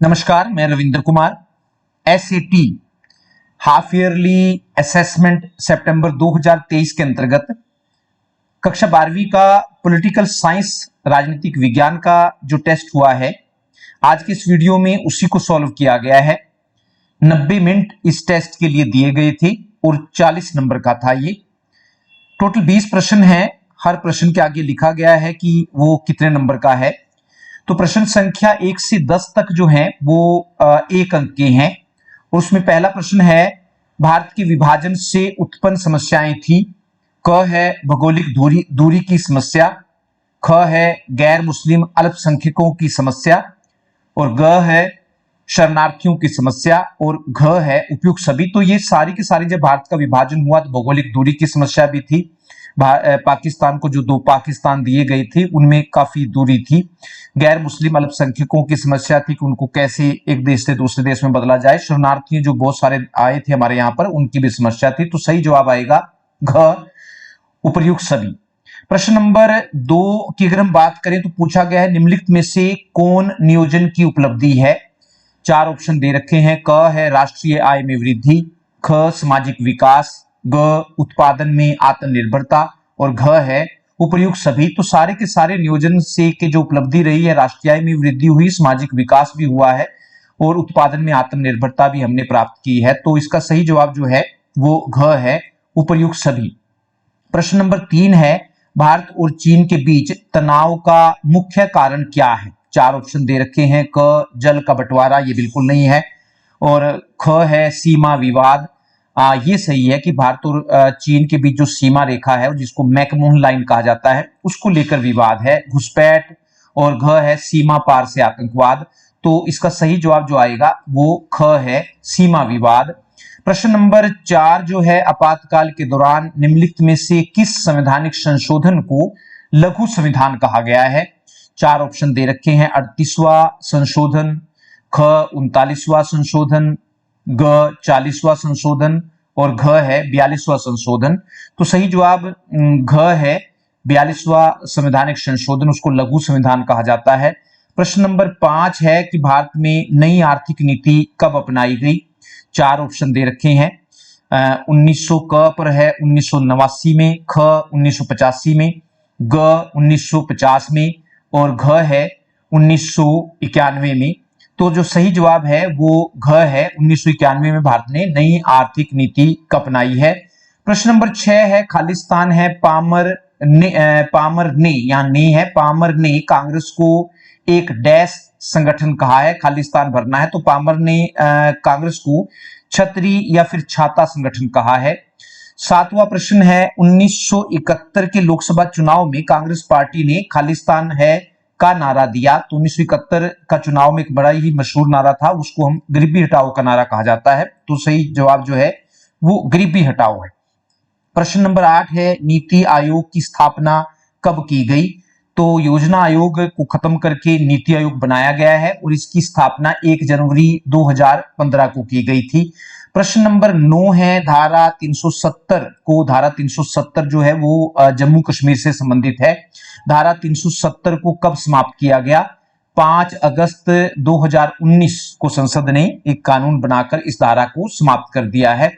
नमस्कार, मैं Ravindra Kumar. SAT half yearly assessment सितंबर 2023 के अंतर्गत कक्षा 12वीं का पॉलिटिकल साइंस राजनीतिक विज्ञान का जो टेस्ट हुआ है, आज के इस वीडियो में उसी को सॉल्व किया गया है। 90 मिनट इस टेस्ट के लिए दिए गए थे और 40 नंबर का था ये। टोटल 20 प्रश्न है। हर प्रश्न के आगे लिखा गया है कि वो कितने नंबर का है। तो प्रश्न संख्या 1 से 10 तक जो है वो 1 अंक के हैं। और उसमें पहला प्रश्न है, भारत के विभाजन से उत्पन्न समस्याएं थी। क है भौगोलिक दूरी की समस्या, ख है गैर मुस्लिम अल्पसंख्यकों की समस्या, और ग है शरणार्थियों की समस्या, और घ है उपयुक्त सभी। तो ये सारी की सारी जब भारत का विभाजन हुआ तो भौगोलिक दूरी की समस्या भी थी। पाकिस्तान को जो 2 पाकिस्तान दिए गए थे उनमें काफी दूरी थी। गैर मुस्लिम अल्पसंख्यकों की समस्या थी कि उनको कैसे एक देश से दूसरे देश में बदला जाए। शरणार्थी जो बहुत सारे आए थे हमारे यहाँ पर, उनकी भी समस्या थी। तो सही जवाब आएगा घ, उपर्युक्त सभी। प्रश्न नंबर 2 की अगर हम बात करें तो पूछा गया है, निम्नलिखित में से कौन नियोजन की उपलब्धि है। 4 ऑप्शन दे रखे हैं। क है राष्ट्रीय आय में वृद्धि, ख सामाजिक विकास, ग उत्पादन में आत्मनिर्भरता, और घ है उपर्युक्त सभी। तो सारे के सारे नियोजन से के जो उपलब्धि रही है, राष्ट्रीय आय में वृद्धि हुई, सामाजिक विकास भी हुआ है और उत्पादन में आत्मनिर्भरता भी हमने प्राप्त की है। तो इसका सही जवाब जो है वो घ है, उपर्युक्त सभी। प्रश्न नंबर 3 है, भारत और चीन के बीच तनाव का मुख्य कारण क्या है। 4 ऑप्शन दे रखे हैं। क जल का बंटवारा, ये बिल्कुल नहीं है। और ख है सीमा विवाद। ये सही है कि भारत और चीन के बीच जो सीमा रेखा है जिसको मैकमोहन लाइन कहा जाता है, उसको लेकर विवाद है, घुसपैठ। और घ है सीमा पार से आतंकवाद। तो इसका सही जवाब जो आएगा वो ख है, सीमा विवाद। प्रश्न नंबर 4 जो है, आपातकाल के दौरान निम्नलिखित में से किस संवैधानिक संशोधन को लघु संविधान कहा गया है। 4 ऑप्शन दे रखे हैं। 38वां संशोधन, ख 39वां संशोधन, ग 40वां संशोधन, और घ है 42वां संशोधन। तो सही जवाब घ है, 42वां संवैधानिक संशोधन, उसको लघु संविधान कहा जाता है। प्रश्न नंबर 5 है कि भारत में नई आर्थिक नीति कब अपनाई गई। 4 ऑप्शन दे रखे हैं। 1900 क पर है 1989 में, ख 1985 में, ग 1950 में, और घ है 1991 में। तो जो सही जवाब है वो घ है, 1991 में भारत ने नई आर्थिक नीति अपनाई है। प्रश्न नंबर 6 है, खालिस्तान है पामर ने या ने है, पामर ने कांग्रेस को एक डैश संगठन कहा है। खालिस्तान भरना है तो पामर ने कांग्रेस को छतरी या फिर छाता संगठन कहा है। 7वां प्रश्न है, 1971 के लोकसभा चुनाव में कांग्रेस पार्टी ने खालिस्तान है का नारा दिया। तो 1971 का चुनाव में एक बड़ा ही मशहूर नारा था, उसको हम गरीबी हटाओ का नारा कहा जाता है। तो सही जवाब जो है वो गरीबी हटाओ है। प्रश्न नंबर 8 है, नीति आयोग की स्थापना कब की गई। तो योजना आयोग को खत्म करके नीति आयोग बनाया गया है और इसकी स्थापना 1 जनवरी 2015 को की गई थी। प्रश्न नंबर 9 है, धारा 370 जो है वो जम्मू कश्मीर से संबंधित है। धारा 370 को कब समाप्त किया गया। 5 अगस्त 2019 को संसद ने एक कानून बनाकर इस धारा को समाप्त कर दिया है।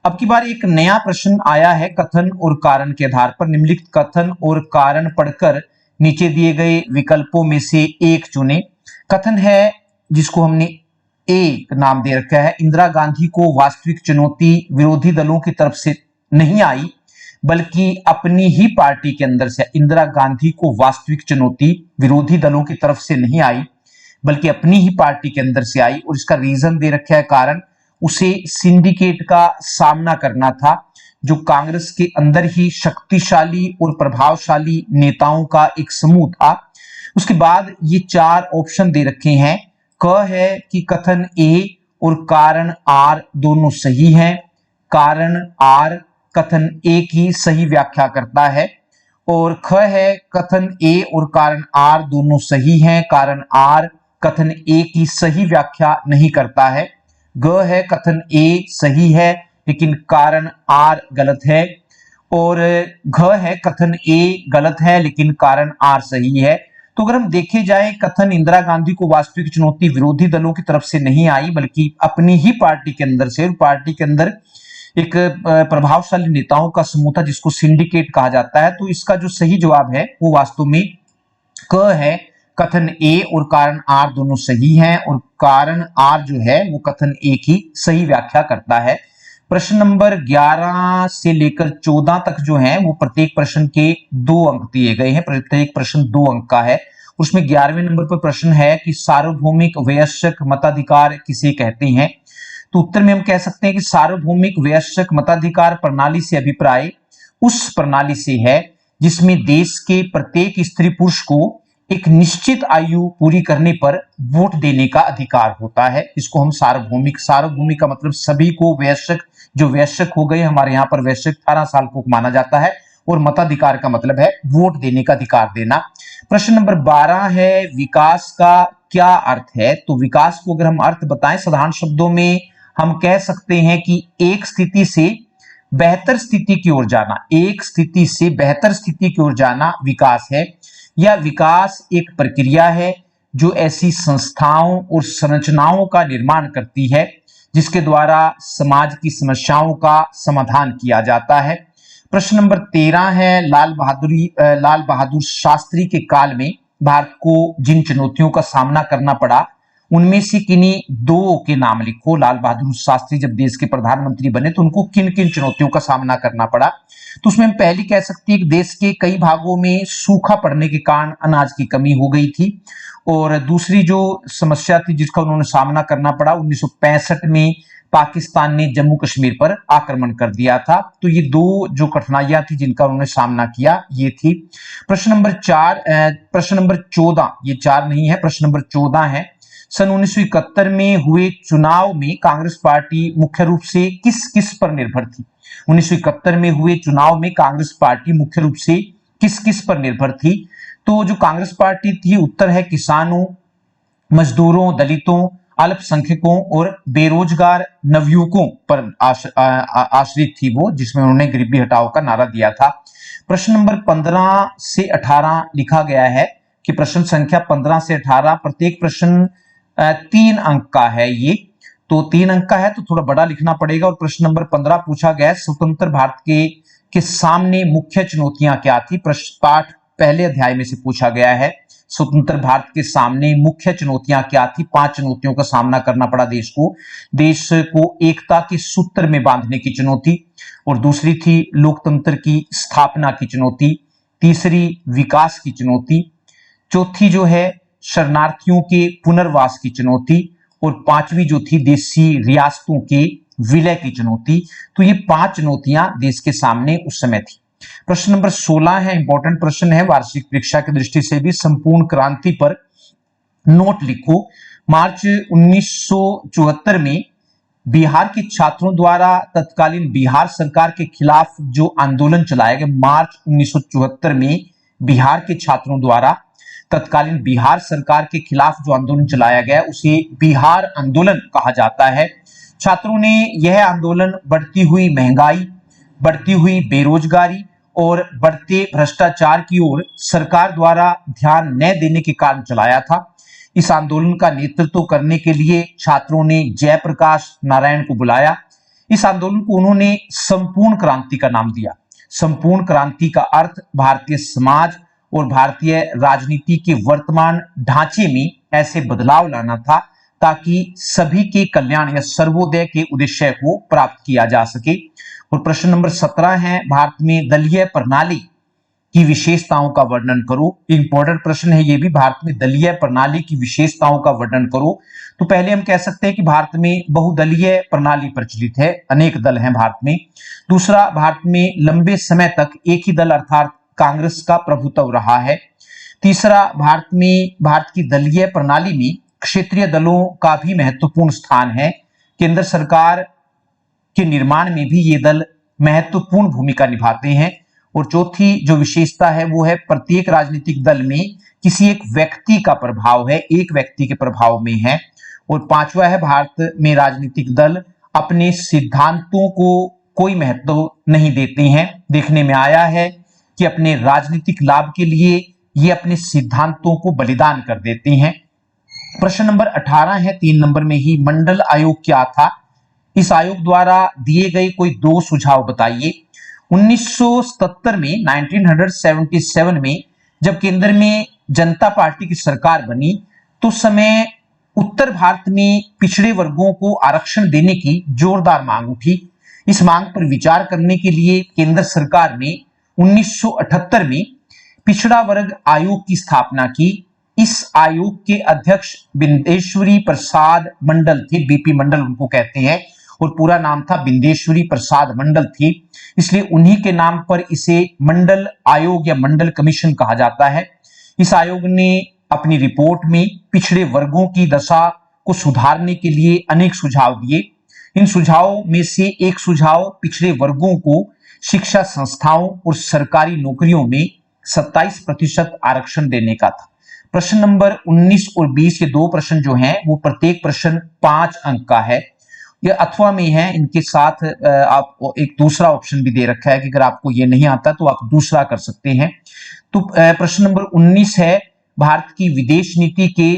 अब की बार एक नया प्रश्न आया है, कथन और कारण के आधार पर निम्नलिखित कथन और कारण पढ़कर नीचे दिए गए विकल्पों में से एक चुने। कथन है जिसको हमने ए नाम दे रखा है, इंदिरा गांधी को वास्तविक चुनौती विरोधी दलों की तरफ से नहीं आई बल्कि अपनी ही पार्टी के अंदर से। इंदिरा गांधी को वास्तविक चुनौती विरोधी दलों की तरफ से नहीं आई बल्कि अपनी ही पार्टी के अंदर से आई। और इसका रीजन दे रखा है, कारण उसे सिंडिकेट का सामना करना था, जो कांग्रेस के अंदर ही शक्तिशाली और प्रभावशाली नेताओं का एक समूह था। उसके बाद ये 4 ऑप्शन दे रखे हैं। क है कि कथन ए और कारण आर दोनों सही हैं। कारण आर कथन ए की सही व्याख्या करता है। और ख है कथन ए और कारण आर दोनों सही हैं, कारण आर कथन ए की सही व्याख्या नहीं करता है। ग है कथन ए सही है लेकिन कारण आर गलत है। और घ है कथन ए गलत है लेकिन कारण आर सही है। तो अगर हम देखे जाए, कथन इंदिरा गांधी को वास्तविक चुनौती विरोधी दलों की तरफ से नहीं आई, बल्कि अपनी ही पार्टी के अंदर से। पार्टी के अंदर एक प्रभावशाली नेताओं का समूह था जिसको सिंडिकेट कहा जाता है। तो इसका जो सही जवाब है वो वास्तव में क है। कथन ए और कारण आर दोनों सही हैं, और कारण आर जो है वो कथन ए की सही व्याख्या करता है। प्रश्न नंबर 11 से लेकर 14 तक जो है वो प्रत्येक प्रश्न के 2 अंक दिए गए हैं। प्रत्येक प्रश्न 2 अंक का है। उसमें 11वें नंबर पर प्रश्न है कि सार्वभौमिक वयस्क मताधिकार किसे कहते हैं। तो उत्तर में हम कह सकते हैं कि सार्वभौमिक वयस्क मताधिकार प्रणाली से अभिप्राय उस प्रणाली से है जिसमें देश के प्रत्येक स्त्री पुरुष को एक निश्चित आयु पूरी करने पर वोट देने का अधिकार होता है। इसको हम सार्वभौमिक, सार्वभौमिक का मतलब सभी को, वयस्क जो वयस्क हो गए, हमारे यहाँ पर वयस्क 18 साल को माना जाता है, और मताधिकार का मतलब है वोट देने का अधिकार देना। प्रश्न नंबर 12 है, विकास का क्या अर्थ है। तो विकास को अगर हम अर्थ बताएं साधारण शब्दों में, हम कह सकते हैं कि एक स्थिति से बेहतर स्थिति की ओर जाना, एक स्थिति से बेहतर स्थिति की ओर जाना विकास है। यह विकास एक प्रक्रिया है जो ऐसी संस्थाओं और संरचनाओं का निर्माण करती है जिसके द्वारा समाज की समस्याओं का समाधान किया जाता है। प्रश्न नंबर 13 है, लाल बहादुर शास्त्री के काल में भारत को जिन चुनौतियों का सामना करना पड़ा उनमें से किन्हीं 2 के नाम लिखो। लाल बहादुर शास्त्री जब देश के प्रधानमंत्री बने तो उनको किन किन चुनौतियों का सामना करना पड़ा। तो उसमें हम पहली कह सकते हैं कि देश के कई भागों में सूखा पड़ने के कारण अनाज की कमी हो गई थी, और दूसरी जो समस्या थी जिसका उन्होंने सामना करना पड़ा, 1965 में पाकिस्तान ने जम्मू कश्मीर पर आक्रमण कर दिया था। तो ये 2 जो कठिनाइयां थी जिनका उन्होंने सामना किया ये थी। प्रश्न नंबर 14, ये 4 नहीं है, प्रश्न नंबर 14 है, सन 1971 में हुए चुनाव में कांग्रेस पार्टी मुख्य रूप से किस किस पर निर्भर थी। 1971 में हुए चुनाव में कांग्रेस पार्टी मुख्य रूप से किस किस पर निर्भर थी। तो जो कांग्रेस पार्टी थी, उत्तर है किसानों, मजदूरों, दलितों, अल्पसंख्यकों और बेरोजगार नवयुवकों पर आश्रित थी वो, जिसमें उन्होंने गरीबी हटाओ का नारा दिया था। प्रश्न नंबर 15 से 18 लिखा गया है कि प्रश्न संख्या 15 से 18 प्रत्येक प्रश्न 3 अंक का है। ये तो 3 अंक का है तो थोड़ा बड़ा लिखना पड़ेगा। और प्रश्न नंबर 15 पूछा गया, स्वतंत्र भारत के सामने मुख्य चुनौतियां क्या थी। प्रश्न पाठ पहले अध्याय में से पूछा गया है, स्वतंत्र भारत के सामने मुख्य चुनौतियां क्या थी। 5 चुनौतियों का सामना करना पड़ा देश को एकता के सूत्र में बांधने की चुनौती, और दूसरी थी लोकतंत्र की स्थापना की चुनौती, तीसरी विकास की चुनौती, चौथी जो है शरणार्थियों के पुनर्वास की चुनौती, और 5वीं जो थी देशी रियासतों के विलय की चुनौती। तो ये 5 चुनौतियां देश के सामने उस समय थी। प्रश्न नंबर 16 है, इंपॉर्टेंट प्रश्न है, वार्षिक परीक्षा की दृष्टि से भी। संपूर्ण क्रांति पर नोट लिखो। मार्च 1974 में बिहार के छात्रों द्वारा तत्कालीन बिहार सरकार के खिलाफ जो आंदोलन चलाया गया, मार्च 1974 में बिहार के छात्रों द्वारा तत्कालीन बिहार सरकार के खिलाफ जो आंदोलन चलाया गया उसे बिहार आंदोलन कहा जाता है। छात्रों ने यह आंदोलन बढ़ती हुई महंगाई, बढ़ती हुई बेरोजगारी और बढ़ते भ्रष्टाचार की ओर सरकार द्वारा ध्यान न देने के कारण चलाया था। इस आंदोलन का नेतृत्व करने के लिए छात्रों ने जयप्रकाश नारायण को बुलाया। इस आंदोलन को उन्होंने संपूर्ण क्रांति का नाम दिया। संपूर्ण क्रांति का अर्थ भारतीय समाज और भारतीय राजनीति के वर्तमान ढांचे में ऐसे बदलाव लाना था ताकि सभी के कल्याण या सर्वोदय के उद्देश्य को प्राप्त किया जा सके। और प्रश्न नंबर 17 है, भारत में दलीय प्रणाली की विशेषताओं का वर्णन करो। इंपॉर्टेंट प्रश्न है ये भी, भारत में दलीय प्रणाली की विशेषताओं का वर्णन करो। तो पहले हम कह सकते हैं कि भारत में बहुदलीय प्रणाली प्रचलित है, अनेक दल हैं भारत में। दूसरा, भारत में लंबे समय तक एक ही दल अर्थात कांग्रेस का प्रभुत्व रहा है। तीसरा, भारत की दलीय प्रणाली में क्षेत्रीय दलों का भी महत्वपूर्ण स्थान है। केंद्र सरकार के निर्माण में भी ये दल महत्वपूर्ण भूमिका निभाते हैं। और चौथी जो विशेषता है वो है प्रत्येक राजनीतिक दल में किसी एक व्यक्ति का प्रभाव है, एक व्यक्ति के प्रभाव में है। और 5वां है, भारत में राजनीतिक दल अपने सिद्धांतों को कोई महत्व नहीं देते हैं। देखने में आया है कि अपने राजनीतिक लाभ के लिए ये अपने सिद्धांतों को बलिदान कर देती हैं। प्रश्न नंबर 18 है 3 नंबर में ही, मंडल आयोग क्या था? इस आयोग द्वारा दिए गए कोई 2 सुझाव बताइए। 1977 में 1977 में जब केंद्र में जनता पार्टी की सरकार बनी तो समय उत्तर भारत में पिछड़े वर्गों को आरक्षण देने की जोरदार मांग उठी। इस मांग पर विचार करने के लिए केंद्र सरकार ने 1978 में पिछड़ा वर्ग आयोग की स्थापना की। इस आयोग के अध्यक्ष बिंदेश्वरी प्रसाद मंडल थे, बीपी मंडल उनको कहते हैं, और पूरा नाम था बिंदेश्वरी प्रसाद मंडल थी, इसलिए उन्हीं के नाम पर इसे मंडल आयोग या मंडल कमीशन कहा जाता है। इस आयोग ने अपनी रिपोर्ट में पिछड़े वर्गों की दशा को सुधारने के लिए अनेक सुझाव दिए। इन सुझावों में से एक सुझाव पिछड़े वर्गों को शिक्षा संस्थाओं और सरकारी नौकरियों में 27% आरक्षण देने का था। प्रश्न नंबर 19 और 20 ये 2 प्रश्न जो हैं वो प्रत्येक प्रश्न 5 अंक का है। ये अथवा में है, इनके साथ आप एक दूसरा ऑप्शन भी दे रखा है कि अगर आपको ये नहीं आता तो आप दूसरा कर सकते हैं। तो प्रश्न नंबर 19 है, भारत की विदेश नीति के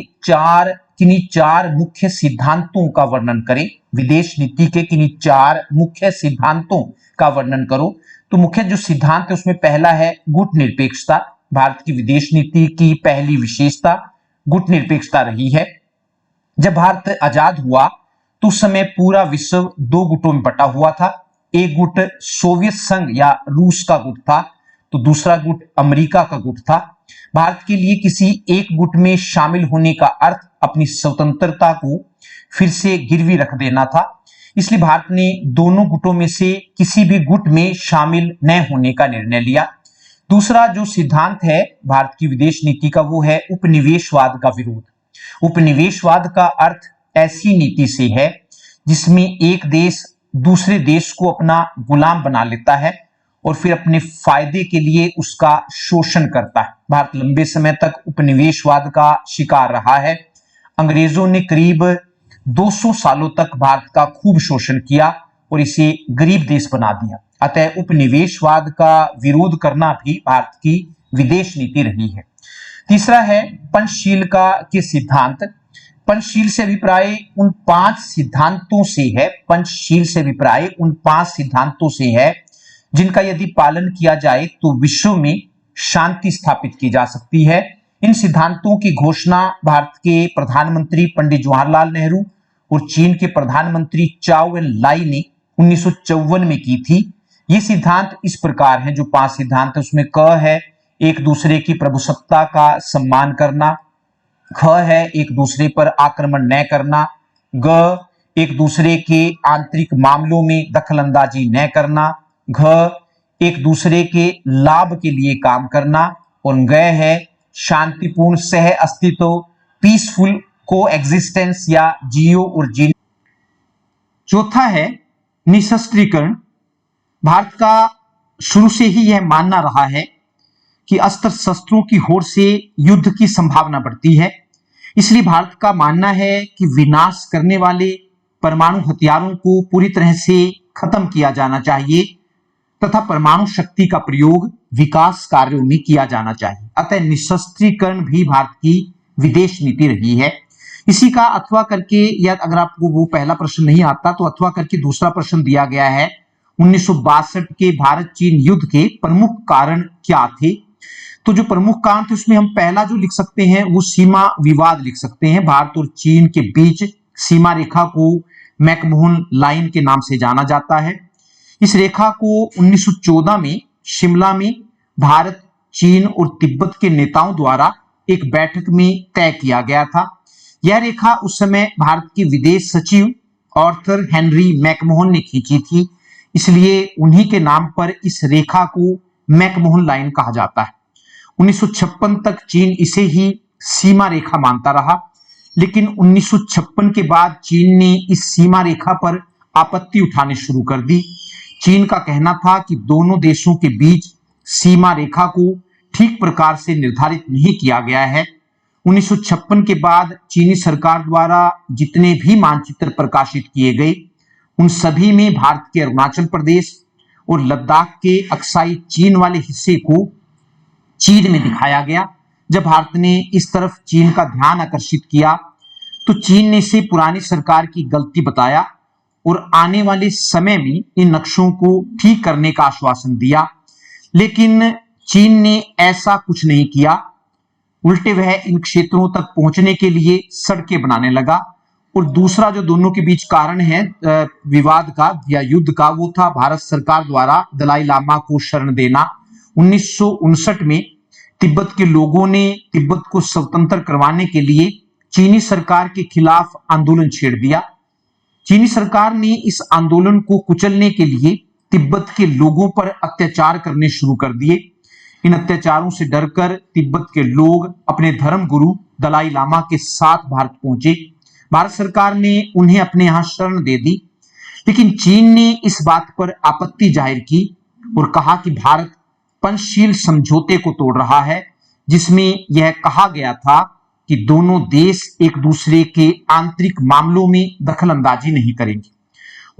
किन्हीं 4 मुख्य सिद्धांतों का वर्णन करें। विदेश नीति के किन्हीं 4 मुख्य सिद्धांतों का वर्णन करो। तो मुख्य जो सिद्धांत है उसमें पहला है गुटनिरपेक्षता। भारत की विदेश नीति की पहली विशेषता गुटनिरपेक्षता रही है। जब भारत आजाद हुआ तो उस समय पूरा विश्व 2 गुटों में बटा हुआ था। एक गुट सोवियत संघ या रूस का गुट था, तो दूसरा गुट अमेरिका का गुट था। भारत के लिए किसी एक गुट में शामिल होने का अर्थ अपनी स्वतंत्रता को फिर से गिरवी रख देना था, इसलिए भारत ने दोनों गुटों में से किसी भी गुट में शामिल न होने का निर्णय लिया। दूसरा जो सिद्धांत है भारत की विदेश नीति का वो है उपनिवेशवाद का विरोध। उपनिवेशवाद का अर्थ ऐसी नीति से है जिसमें एक देश दूसरे देश को अपना गुलाम बना लेता है और फिर अपने फायदे के लिए उसका शोषण करता है। भारत लंबे समय तक उपनिवेशवाद का शिकार रहा है। अंग्रेजों ने करीब 200 सालों तक भारत का खूब शोषण किया और इसे गरीब देश बना दिया। अतः उपनिवेशवाद का विरोध करना भी भारत की विदेश नीति रही है। तीसरा है पंचशील के सिद्धांत। पंचशील से अभिप्राय उन 5 सिद्धांतों से है, पंचशील से अभिप्राय उन 5 सिद्धांतों से है जिनका यदि पालन किया जाए तो विश्व में शांति स्थापित की जा सकती है। इन सिद्धांतों की घोषणा भारत के प्रधानमंत्री पंडित जवाहरलाल नेहरू और चीन के प्रधानमंत्री चाओ एन लाई ने 1954 में की थी। ये सिद्धांत इस प्रकार हैं, जो 5 सिद्धांत है उसमें क है एक दूसरे की प्रभुसत्ता का सम्मान करना, ख है एक दूसरे पर आक्रमण न करना, ग एक दूसरे के आंतरिक मामलों में दखलंदाजी न करना, घ एक दूसरे के लाभ के लिए काम करना, और ग है शांतिपूर्ण सह अस्तित्व, पीसफुल को एग्जिस्टेंस या जियो और जीने। चौथा है निशस्त्रीकरण। भारत का शुरू से ही यह मानना रहा है कि अस्त्र शस्त्रों की होड़ से युद्ध की संभावना बढ़ती है, इसलिए भारत का मानना है कि विनाश करने वाले परमाणु हथियारों को पूरी तरह से खत्म किया जाना चाहिए तथा परमाणु शक्ति का प्रयोग विकास कार्यों में किया जाना चाहिए। अतः निशस्त्रीकरण भी भारत की विदेश नीति रही है। इसी का अथवा करके, या अगर आपको वो पहला प्रश्न नहीं आता तो अथवा करके दूसरा प्रश्न दिया गया है, 1962 के भारत चीन युद्ध के प्रमुख कारण क्या थे? तो जो प्रमुख कारण थे उसमें हम पहला जो लिख सकते हैं वो सीमा विवाद लिख सकते हैं। भारत और चीन के बीच सीमा रेखा को मैकमोहन लाइन के नाम से जाना जाता है। इस रेखा को 1914 में शिमला में भारत, चीन और तिब्बत के नेताओं द्वारा एक बैठक में तय किया गया था। यह रेखा उस समय भारत के विदेश सचिव आर्थर हेनरी मैकमोहन ने खींची थी, इसलिए उन्हीं के नाम पर इस रेखा को मैकमोहन लाइन कहा जाता है। 1956 तक चीन इसे ही सीमा रेखा मानता रहा, लेकिन 1956 के बाद चीन ने इस सीमा रेखा पर आपत्ति उठाने शुरू कर दी। चीन का कहना था कि दोनों देशों के बीच सीमा रेखा को ठीक प्रकार से निर्धारित नहीं किया गया है। 1956 के बाद चीनी सरकार द्वारा जितने भी मानचित्र प्रकाशित किए गए उन सभी में भारत के अरुणाचल प्रदेश और लद्दाख के अक्साई चीन वाले हिस्से को चीन में दिखाया गया। जब भारत ने इस तरफ चीन का ध्यान आकर्षित किया तो चीन ने इसे पुरानी सरकार की गलती बताया और आने वाले समय में इन नक्शों को ठीक करने का आश्वासन दिया। लेकिन चीन ने ऐसा कुछ नहीं किया, उल्टे वह इन क्षेत्रों तक पहुंचने के लिए सड़कें बनाने लगा। और दूसरा जो दोनों के बीच कारण है विवाद का या युद्ध का, वो था भारत सरकार द्वारा दलाई लामा को शरण देना। 1959 में तिब्बत के लोगों ने तिब्बत को स्वतंत्र करवाने के लिए चीनी सरकार के खिलाफ आंदोलन छेड़ दिया। चीनी सरकार ने इस आंदोलन को कुचलने के लिए तिब्बत के लोगों पर अत्याचार करने शुरू कर दिए। इन अत्याचारों से डरकर तिब्बत के लोग अपने धर्म गुरु दलाई लामा के साथ भारत पहुंचे। भारत सरकार ने उन्हें अपने यहां शरण दे दी, लेकिन चीन ने इस बात पर आपत्ति जाहिर की और कहा कि भारत पंचशील समझौते को तोड़ रहा है, जिसमें यह कहा गया था कि दोनों देश एक दूसरे के आंतरिक मामलों में दखल अंदाजी नहीं करेंगे।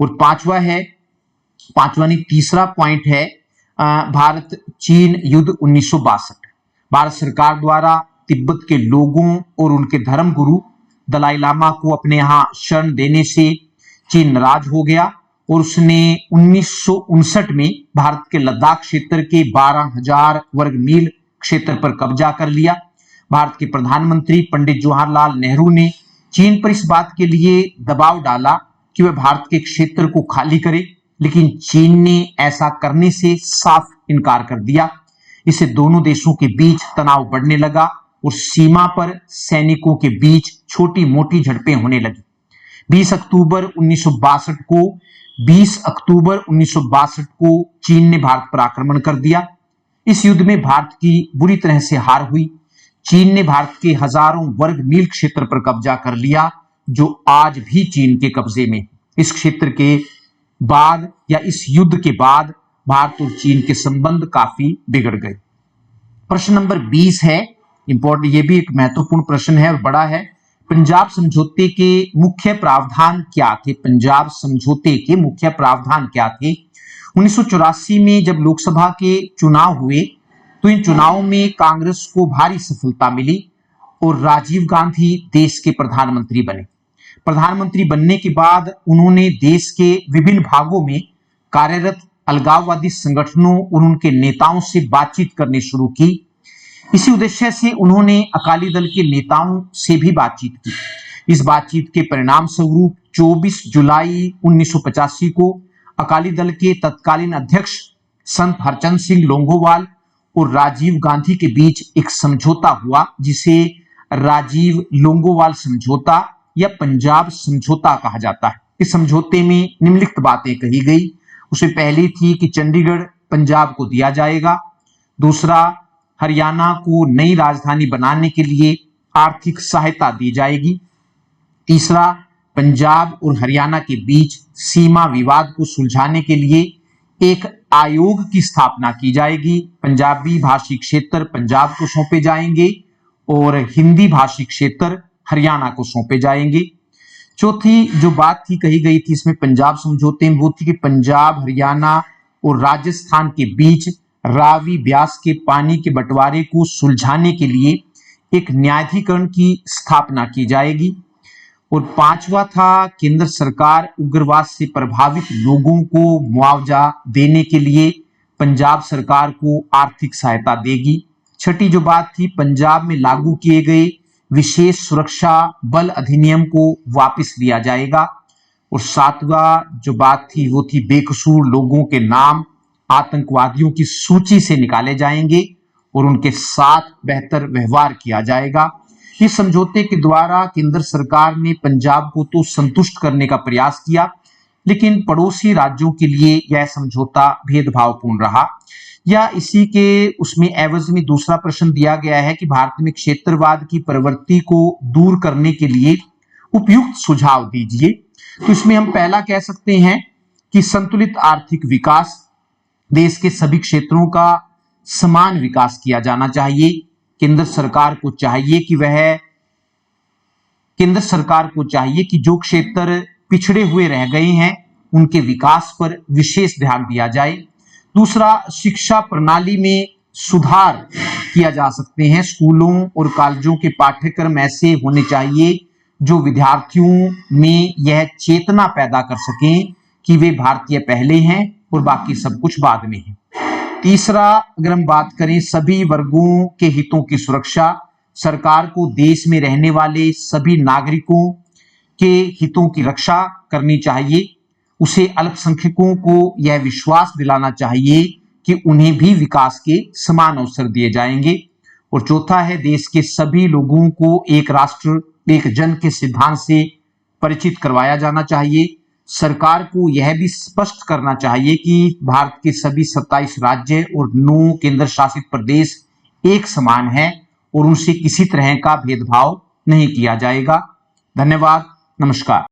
और पांचवा नहीं तीसरा पॉइंट है भारत चीन युद्ध 1962। भारत सरकार द्वारा तिब्बत के लोगों और उनके धर्म गुरु दलाई लामा को अपने यहां शरण देने से चीन नाराज हो गया और उसने 1959 में भारत के लद्दाख क्षेत्र के 12,000 वर्ग मील क्षेत्र पर कब्जा कर लिया। भारत के प्रधानमंत्री पंडित जवाहरलाल नेहरू ने चीन पर इस बात के लिए दबाव डाला कि वह भारत के क्षेत्र को खाली करे, लेकिन चीन ने ऐसा करने से साफ इनकार कर दिया। इससे दोनों देशों के बीच तनाव बढ़ने लगा और सीमा पर सैनिकों के बीच छोटी मोटी झड़पें होने लगी। 20 अक्टूबर 1962 को चीन ने भारत पर आक्रमण कर दिया। इस युद्ध में भारत की बुरी तरह से हार हुई। चीन ने भारत के हजारों वर्ग मील क्षेत्र पर कब्जा कर लिया, जो आज भी चीन के कब्जे में। इस क्षेत्र के बाद या इस युद्ध के बाद भारत और चीन के संबंध काफी बिगड़ गए। प्रश्न नंबर 20 है इंपॉर्टेंट, ये भी एक महत्वपूर्ण प्रश्न है और बड़ा है। पंजाब समझौते के मुख्य प्रावधान क्या थे? पंजाब समझौते के मुख्य प्रावधान क्या थे? 1984 में जब लोकसभा के चुनाव हुए तो इन चुनावों में कांग्रेस को भारी सफलता मिली और राजीव गांधी देश के प्रधानमंत्री बने। प्रधानमंत्री बनने के बाद उन्होंने देश के विभिन्न भागों में कार्यरत अलगाववादी संगठनों और उनके नेताओं से बातचीत करनी शुरू की। इसी उद्देश्य से उन्होंने अकाली दल के नेताओं से भी बातचीत की। इस बातचीत के परिणाम स्वरूप 24 जुलाई 1985 को अकाली दल के तत्कालीन अध्यक्ष संत हरचंद सिंह लोंगोवाल और राजीव गांधी के बीच एक समझौता हुआ, जिसे राजीव लोंगोवाल समझौता या पंजाब समझौता कहा जाता है। इस समझौते में निम्नलिखित बातें कही गई। उसमें पहली थी कि चंडीगढ़ पंजाब को दिया जाएगा। दूसरा, हरियाणा को नई राजधानी बनाने के लिए आर्थिक सहायता दी जाएगी। तीसरा, पंजाब और हरियाणा के बीच सीमा विवाद को सुलझाने के लिए एक आयोग की स्थापना की जाएगी। पंजाबी भाषी क्षेत्र पंजाब को सौंपे जाएंगे और हिंदी भाषी क्षेत्र हरियाणा को सौंपे जाएंगे। चौथी जो बात थी कही गई थी इसमें पंजाब समझौते में, वो थी कि पंजाब, हरियाणा और राजस्थान के बीच रावी ब्यास के पानी के बंटवारे को सुलझाने के लिए एक न्यायाधिकरण की स्थापना की जाएगी। और पांचवा था, केंद्र सरकार उग्रवाद से प्रभावित लोगों को मुआवजा देने के लिए पंजाब सरकार को आर्थिक सहायता देगी। छठी जो बात थी, पंजाब में लागू किए गए विशेष सुरक्षा बल अधिनियम को वापस लिया जाएगा। और सातवां जो बात थी वो थी, बेकसूर लोगों के नाम आतंकवादियों की सूची से निकाले जाएंगे और उनके साथ बेहतर व्यवहार किया जाएगा। इस समझौते के द्वारा केंद्र सरकार ने पंजाब को तो संतुष्ट करने का प्रयास किया, लेकिन पड़ोसी राज्यों के लिए यह समझौता भेदभावपूर्ण रहा। या इसी के उसमें एवज में दूसरा प्रश्न दिया गया है कि भारत में क्षेत्रवाद की प्रवृत्ति को दूर करने के लिए उपयुक्त सुझाव दीजिए। तो इसमें हम पहला कह सकते हैं कि संतुलित आर्थिक विकास, देश के सभी क्षेत्रों का समान विकास किया जाना चाहिए। केंद्र सरकार को चाहिए कि जो क्षेत्र पिछड़े हुए रह गए हैं उनके विकास पर विशेष ध्यान दिया जाए। दूसरा, शिक्षा प्रणाली में सुधार किया जा सकते हैं। स्कूलों और कॉलेजों के पाठ्यक्रम ऐसे होने चाहिए जो विद्यार्थियों में यह चेतना पैदा कर सकें कि वे भारतीय पहले हैं और बाकी सब कुछ बाद में है। तीसरा, अगर हम बात करें सभी वर्गों के हितों की सुरक्षा, सरकार को देश में रहने वाले सभी नागरिकों के हितों की रक्षा करनी चाहिए। उसे अल्पसंख्यकों को यह विश्वास दिलाना चाहिए कि उन्हें भी विकास के समान अवसर दिए जाएंगे। और चौथा है, देश के सभी लोगों को एक राष्ट्र एक जन के सिद्धांत से परिचित करवाया जाना चाहिए। सरकार को यह भी स्पष्ट करना चाहिए कि भारत के सभी 27 राज्य और 9 केंद्र शासित प्रदेश एक समान हैं और उनसे किसी तरह का भेदभाव नहीं किया जाएगा। धन्यवाद, नमस्कार।